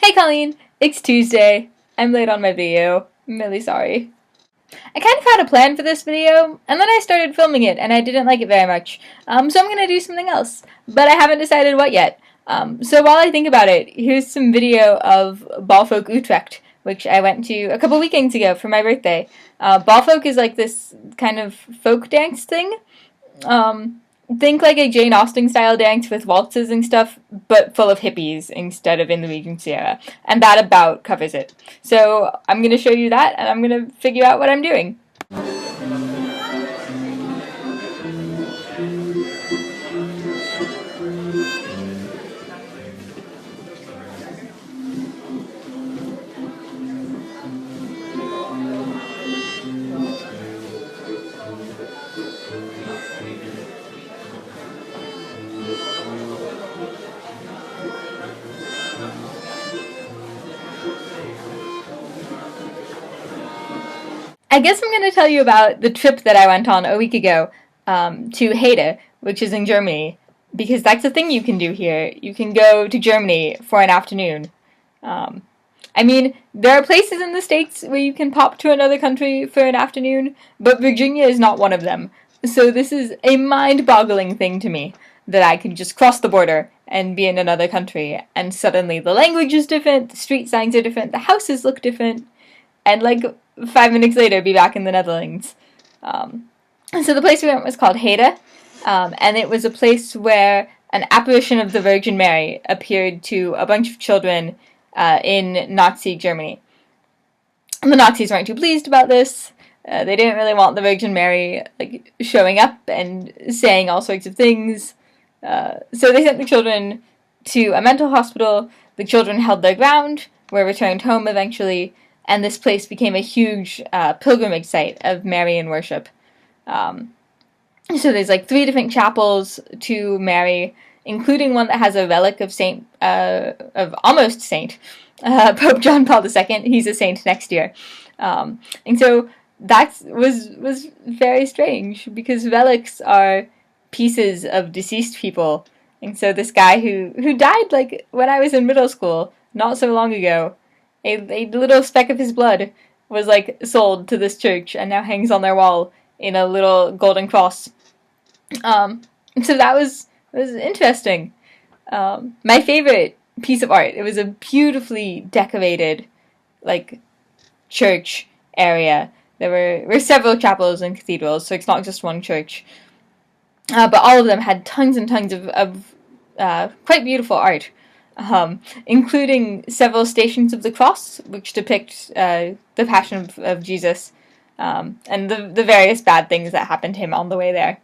Hey Colleen, it's Tuesday. I'm late on my video. I'm really sorry. I kind of had a plan for this video, and then I started filming it, and I didn't like it very much. So I'm gonna do something else, but I haven't decided what yet. So while I think about it, here's some video of Balfolk Utrecht, which I went to a couple weekends ago for my birthday. Balfolk is like this kind of folk dance thing. Think like a Jane Austen style dance with waltzes and stuff, but full of hippies instead of in the Regency era. And that about covers it. So I'm going to show you that, and I'm going to figure out what I'm doing. I guess I'm going to tell you about the trip that I went on a week ago to Hede, which is in Germany, because that's a thing you can do here. You can go to Germany for an afternoon. I mean, there are places in the States where you can pop to another country for an afternoon, but Virginia is not one of them. So this is a mind-boggling thing to me, that I could just cross the border and be in another country, and suddenly the language is different, the street signs are different, the houses look different, and like 5 minutes later be back in the Netherlands. So the place we went was called Hede, and it was a place where an apparition of the Virgin Mary appeared to a bunch of children in Nazi Germany. And the Nazis weren't too pleased about this. They didn't really want the Virgin Mary like showing up and saying all sorts of things. So they sent the children to a mental hospital. The children held their ground, were returned home eventually, and this place became a huge pilgrimage site of Marian worship. So there's like 3 different chapels to Mary, including one that has a relic of almost Saint Pope John Paul II. He's a saint next year, and so that was very strange because relics are pieces of deceased people, and so this guy who died like when I was in middle school, not so long ago. A little speck of his blood was like sold to this church and now hangs on their wall in a little golden cross. So that was interesting. My favorite piece of art. It was a beautifully decorated like church area. There were several chapels and cathedrals, so it's not just one church. But all of them had tons and tons of quite beautiful art. Including several Stations of the Cross, which depict the Passion of Jesus, and the various bad things that happened to him on the way there.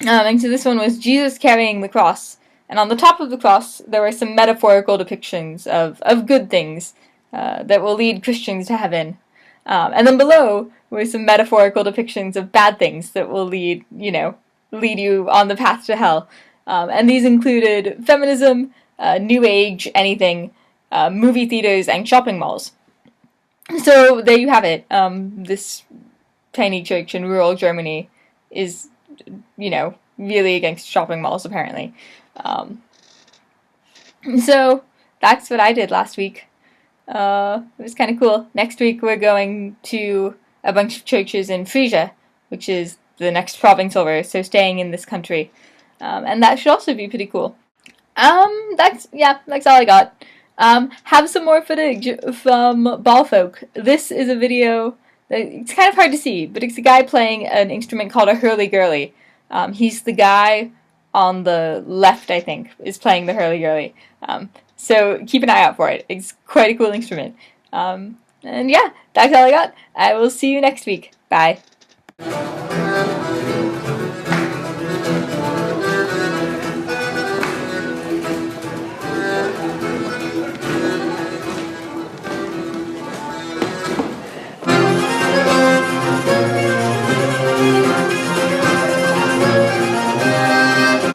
And so this one was Jesus carrying the cross, and on the top of the cross there were some metaphorical depictions of good things that will lead Christians to heaven. And then below were some metaphorical depictions of bad things that will lead you on the path to hell. And these included feminism, New Age, anything, movie theaters, and shopping malls. So there you have it. This tiny church in rural Germany is, really against shopping malls, apparently. So that's what I did last week. It was kind of cool. Next week we're going to a bunch of churches in Frisia, which is the next province over, so staying in this country. And that should also be pretty cool. That's all I got. Have some more footage from Balfolk. This is a video that it's kind of hard to see, but it's a guy playing an instrument called a hurly-gurly. He's the guy on the left, I think, is playing the hurly-gurly. So keep an eye out for it. It's quite a cool instrument. And yeah, that's all I got. I will see you next week. Bye.